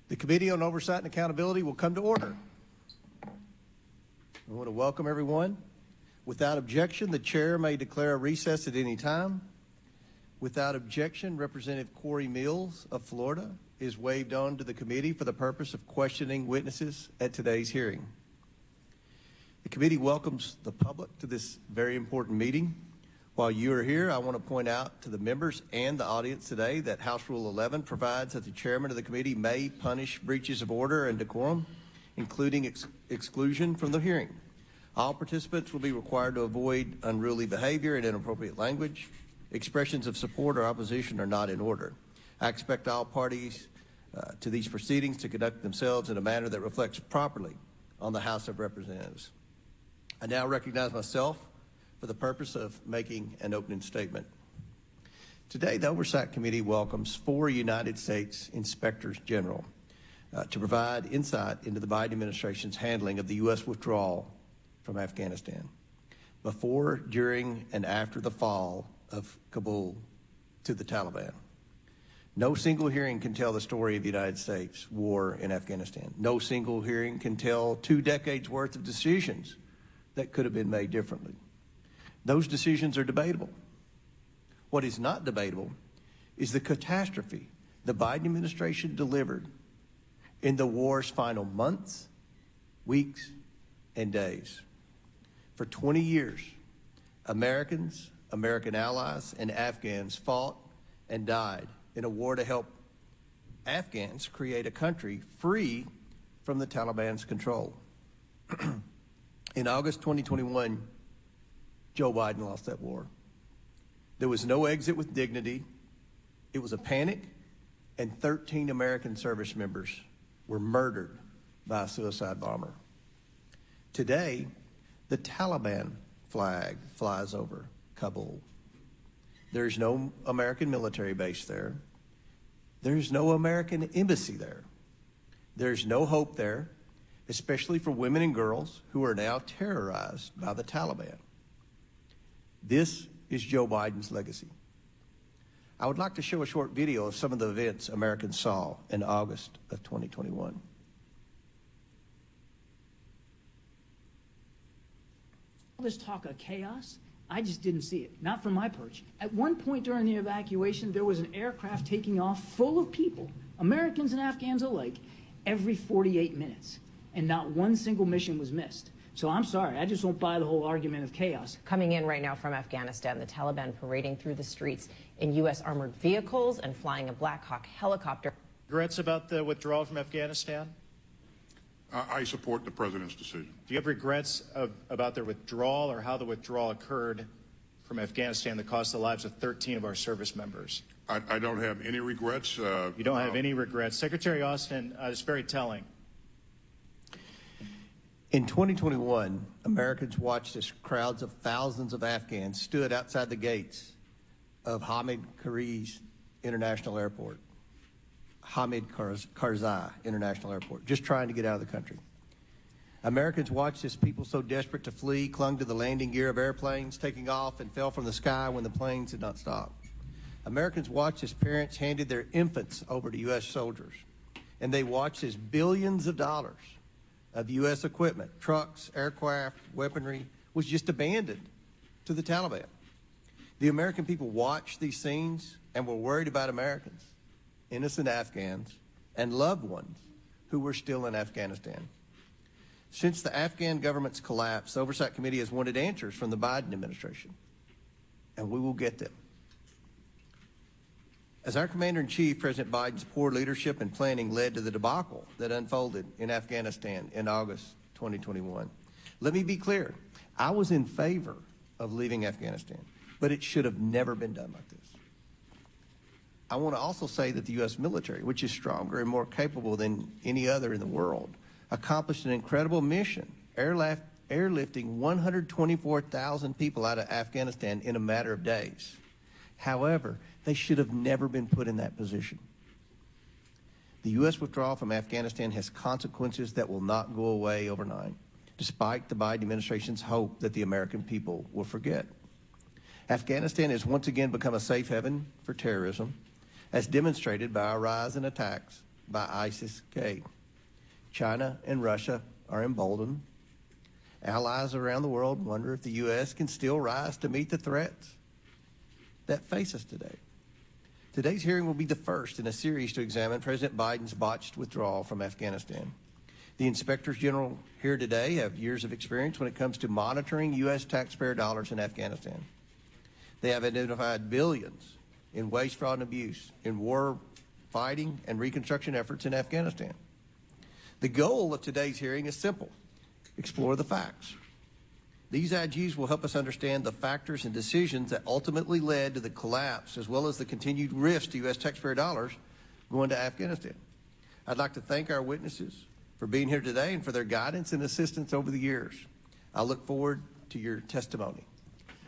The Committee on Oversight and Accountability will come to order. I want to welcome everyone. Without objection, the chair may declare a recess at any time. Without objection, Representative Corey Mills of Florida is waived on to the committee for the purpose of questioning witnesses at today's hearing. The committee welcomes the public to this very important meeting. While you are here, I want to point out to the members and the audience today that House Rule 11 provides that the chairman of the committee may punish breaches of order and decorum, including exclusion from the hearing. All participants will be required to avoid unruly behavior and inappropriate language. Expressions of support or opposition are not in order. I expect all parties to these proceedings to conduct themselves in a manner that reflects properly on the House of Representatives. I now recognize myself for the purpose of making an opening statement. Today, the Oversight Committee welcomes 4 United States Inspectors General to provide insight into the Biden administration's handling of the U.S. withdrawal from Afghanistan before, during, and after the fall of Kabul to the Taliban. No single hearing can tell the story of the United States war in Afghanistan. No single hearing can tell 2 decades worth of decisions that could have been made differently. Those decisions are debatable. What is not debatable is the catastrophe the Biden administration delivered in the war's final months, weeks, and days. For 20 years, Americans, American allies, and Afghans fought and died in a war to help Afghans create a country free from the Taliban's control. In August 2021, Joe Biden lost that war. There was no exit with dignity. It was a panic, and 13 American service members were murdered by a suicide bomber. Today, the Taliban flag flies over Kabul. There's no American military base there. There's no American embassy there. There's no hope there, especially for women and girls who are now terrorized by the Taliban. This is Joe Biden's legacy. I would like to show a short video of some of the events Americans saw in August of 2021. All this talk of chaos, I just didn't see it, not from my perch. At one point during the evacuation, there was an aircraft taking off full of people, Americans and Afghans alike, every 48 minutes, and not one single mission was missed. So I'm sorry, I just don't buy the whole argument of chaos. Coming in right now from Afghanistan, the Taliban parading through the streets in U.S. armored vehicles and flying a Black Hawk helicopter. Regrets about the withdrawal from Afghanistan? I support the president's decision. Do you have regrets about their withdrawal or how the withdrawal occurred from Afghanistan that cost the lives of 13 of our service members? I don't have any regrets. You don't have any regrets. Secretary Austin, it's very telling. In 2021, Americans watched as crowds of thousands of Afghans stood outside the gates of Hamid Karzai International Airport, just trying to get out of the country. Americans watched as people so desperate to flee clung to the landing gear of airplanes taking off and fell from the sky when the planes did not stop. Americans watched as parents handed their infants over to U.S. soldiers, and they watched as billions of dollars of U.S. equipment, trucks, aircraft, weaponry, was just abandoned to the Taliban. The American people watched these scenes and were worried about Americans, innocent Afghans, and loved ones who were still in Afghanistan. Since the Afghan government's collapse, the Oversight Committee has wanted answers from the Biden administration, and we will get them. As our Commander-in-Chief, President Biden's poor leadership and planning led to the debacle that unfolded in Afghanistan in August 2021. Let me be clear, I was in favor of leaving Afghanistan, but it should have never been done like this. I want to also say that the U.S. military, which is stronger and more capable than any other in the world, accomplished an incredible mission, airlifting 124,000 people out of Afghanistan in a matter of days. However, they should have never been put in that position. The U.S. withdrawal from Afghanistan has consequences that will not go away overnight, despite the Biden administration's hope that the American people will forget. Afghanistan has once again become a safe haven for terrorism, as demonstrated by a rise in attacks by ISIS-K. China and Russia are emboldened. Allies around the world wonder if the U.S. can still rise to meet the threats that face us today. Today's hearing will be the first in a series to examine President Biden's botched withdrawal from Afghanistan. The inspectors general here today have years of experience when it comes to monitoring U.S. taxpayer dollars in Afghanistan. They have identified billions in waste, fraud, and abuse in war fighting and reconstruction efforts in Afghanistan. The goal of today's hearing is simple: explore the facts. These IGs will help us understand the factors and decisions that ultimately led to the collapse, as well as the continued risk to U.S. taxpayer dollars going to Afghanistan. I'd like to thank our witnesses for being here today and for their guidance and assistance over the years. I look forward to your testimony.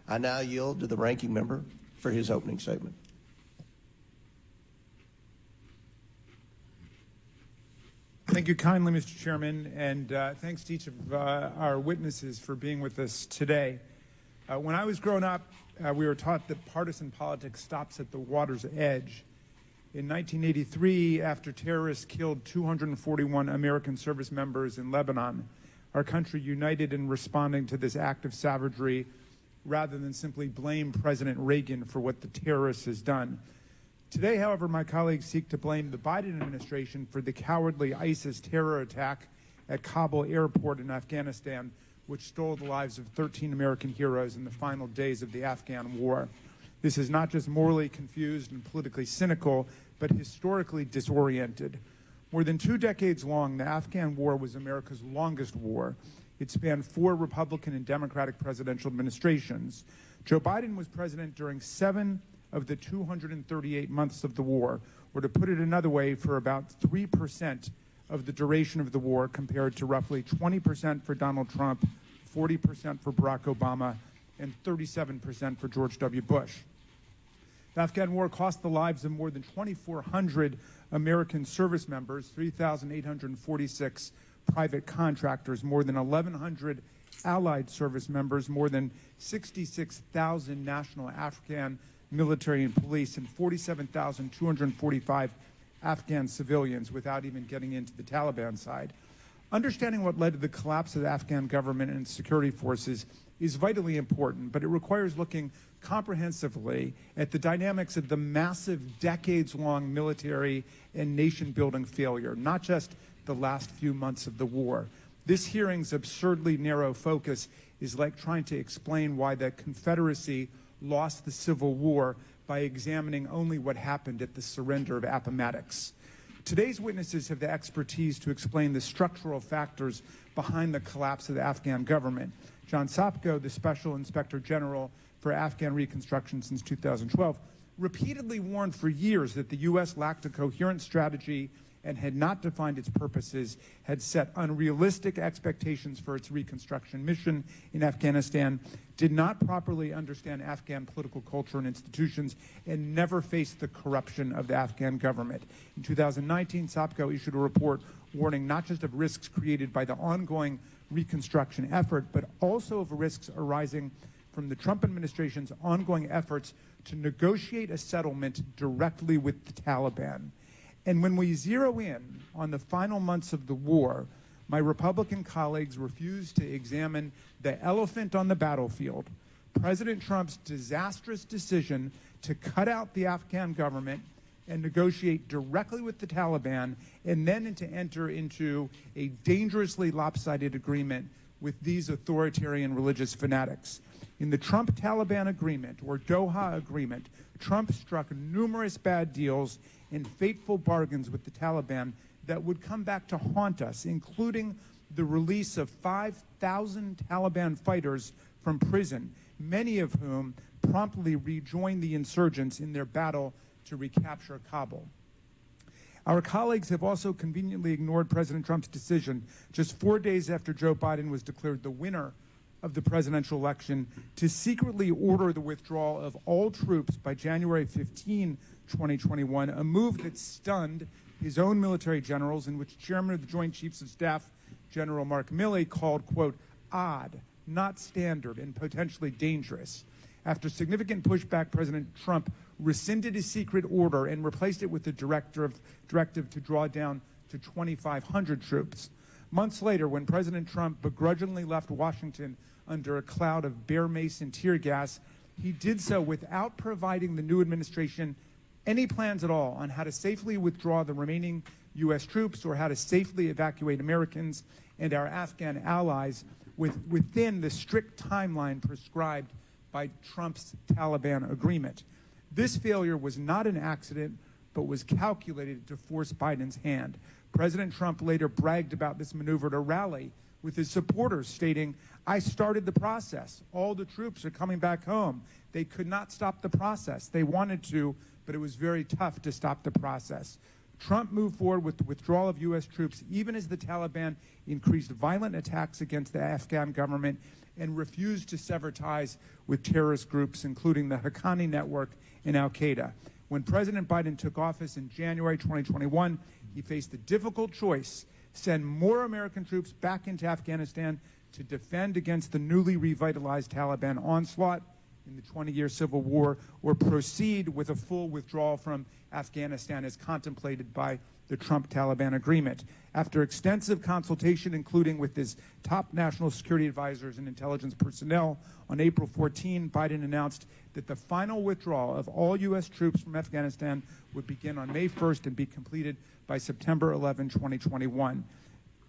I now yield to the ranking member for his opening statement. Thank you kindly, Mr. Chairman, and thanks to each of our witnesses for being with us today. When I was growing up, we were taught that partisan politics stops at the water's edge. In 1983, after terrorists killed 241 American service members in Lebanon, our country united in responding to this act of savagery rather than simply blame President Reagan for what the terrorist has done. Today, however, my colleagues seek to blame the Biden administration for the cowardly ISIS terror attack at Kabul airport in Afghanistan, which stole the lives of 13 American heroes in the final days of the Afghan war. This is not just morally confused and politically cynical, but historically disoriented. More than 2 decades long, the Afghan war was America's longest war. It spanned 4 Republican and Democratic presidential administrations. Joe Biden was president during 7 of the 238 months of the war, or to put it another way, for about 3% of the duration of the war, compared to roughly 20% for Donald Trump, 40% for Barack Obama, and 37% for George W. Bush. The Afghan war cost the lives of more than 2,400 American service members, 3,846 private contractors, more than 1,100 allied service members, more than 66,000 national Afghan military and police, and 47,245 Afghan civilians, without even getting into the Taliban side. Understanding what led to the collapse of the Afghan government and security forces is vitally important, but it requires looking comprehensively at the dynamics of the massive decades-long military and nation-building failure, not just the last few months of the war. This hearing's absurdly narrow focus is like trying to explain why the Confederacy lost the Civil War by examining only what happened at the surrender of Appomattox. Today's witnesses have the expertise to explain the structural factors behind the collapse of the Afghan government. John Sopko, the Special Inspector General for Afghan Reconstruction since 2012, repeatedly warned for years that the U.S. lacked a coherent strategy and had not defined its purposes, had set unrealistic expectations for its reconstruction mission in Afghanistan, did not properly understand Afghan political culture and institutions, and never faced the corruption of the Afghan government. In 2019, Sopko issued a report warning not just of risks created by the ongoing reconstruction effort, but also of risks arising from the Trump administration's ongoing efforts to negotiate a settlement directly with the Taliban. And when we zero in on the final months of the war, my Republican colleagues refuse to examine the elephant on the battlefield, President Trump's disastrous decision to cut out the Afghan government and negotiate directly with the Taliban, and then to enter into a dangerously lopsided agreement with these authoritarian religious fanatics. In the Trump-Taliban agreement, or Doha agreement, Trump struck numerous bad deals and fateful bargains with the Taliban that would come back to haunt us, including the release of 5,000 Taliban fighters from prison, many of whom promptly rejoined the insurgents in their battle to recapture Kabul. Our colleagues have also conveniently ignored President Trump's decision, just 4 days after Joe Biden was declared the winner of the presidential election, to secretly order the withdrawal of all troops by January 15, 2021, a move that stunned his own military generals, in which Chairman of the Joint Chiefs of Staff, General Mark Milley, called, quote, odd, not standard, and potentially dangerous. After significant pushback, President Trump rescinded his secret order and replaced it with a directive to draw down to 2,500 troops. Months later, when President Trump begrudgingly left Washington under a cloud of bear mace and tear gas, he did so without providing the new administration any plans at all on how to safely withdraw the remaining U.S. troops or how to safely evacuate Americans and our Afghan allies within the strict timeline prescribed by Trump's Taliban agreement. This failure was not an accident, but was calculated to force Biden's hand. President Trump later bragged about this maneuver at a rally with his supporters, stating, "I started the process. All the troops are coming back home. They could not stop the process. They wanted to, but it was very tough to stop the process." Trump moved forward with the withdrawal of U.S. troops even as the Taliban increased violent attacks against the Afghan government and refused to sever ties with terrorist groups, including the Haqqani Network and al-Qaeda. When President Biden took office in January 2021, he faced the difficult choice: send more American troops back into Afghanistan to defend against the newly revitalized Taliban onslaught in the 20-year civil war, or proceed with a full withdrawal from Afghanistan as contemplated by the Trump-Taliban agreement. After extensive consultation, including with his top national security advisors and intelligence personnel, on April 14, Biden announced that the final withdrawal of all U.S. troops from Afghanistan would begin on May 1st and be completed by September 11, 2021.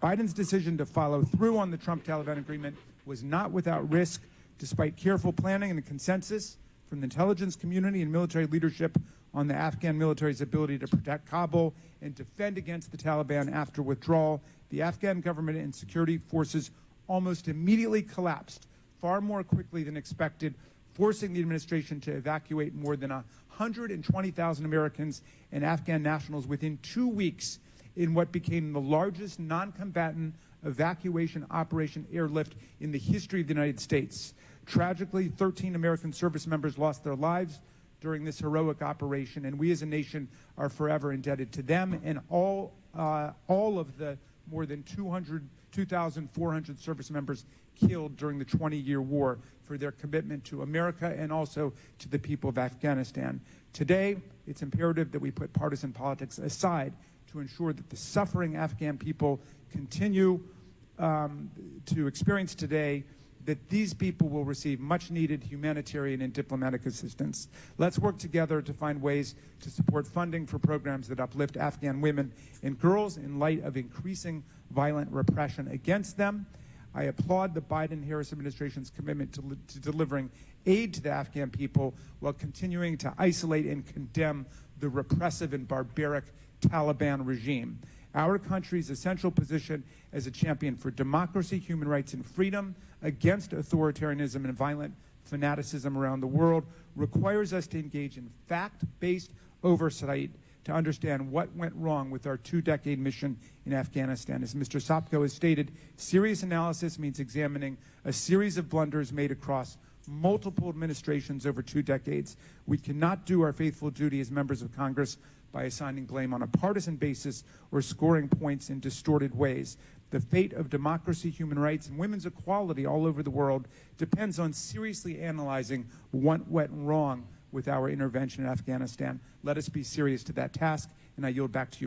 Biden's decision to follow through on the Trump-Taliban agreement was not without risk. Despite careful planning and a consensus from the intelligence community and military leadership on the Afghan military's ability to protect Kabul and defend against the Taliban after withdrawal, the Afghan government and security forces almost immediately collapsed, far more quickly than expected, forcing the administration to evacuate more than 120,000 Americans and Afghan nationals within 2 weeks in what became the largest non-combatant evacuation operation airlift in the history of the United States. Tragically, 13 American service members lost their lives during this heroic operation, and we as a nation are forever indebted to them and all of the more than 2,400 service members killed during the 20-year war for their commitment to America and also to the people of Afghanistan. Today, it's imperative that we put partisan politics aside to ensure that the suffering Afghan people continue to experience today, that these people will receive much-needed humanitarian and diplomatic assistance. Let's work together to find ways to support funding for programs that uplift Afghan women and girls in light of increasing violent repression against them. I applaud the Biden-Harris administration's commitment to delivering aid to the Afghan people while continuing to isolate and condemn the repressive and barbaric Taliban regime. Our country's essential position as a champion for democracy, human rights, and freedom against authoritarianism and violent fanaticism around the world requires us to engage in fact-based oversight to understand what went wrong with our 2-decade mission in Afghanistan. As Mr. Sopko has stated, serious analysis means examining a series of blunders made across multiple administrations over 2 decades. We cannot do our faithful duty as members of Congress by assigning blame on a partisan basis or scoring points in distorted ways. The fate of democracy, human rights, and women's equality all over the world depends on seriously analyzing what went wrong with our intervention in Afghanistan. Let us be serious to that task, and I yield back to you.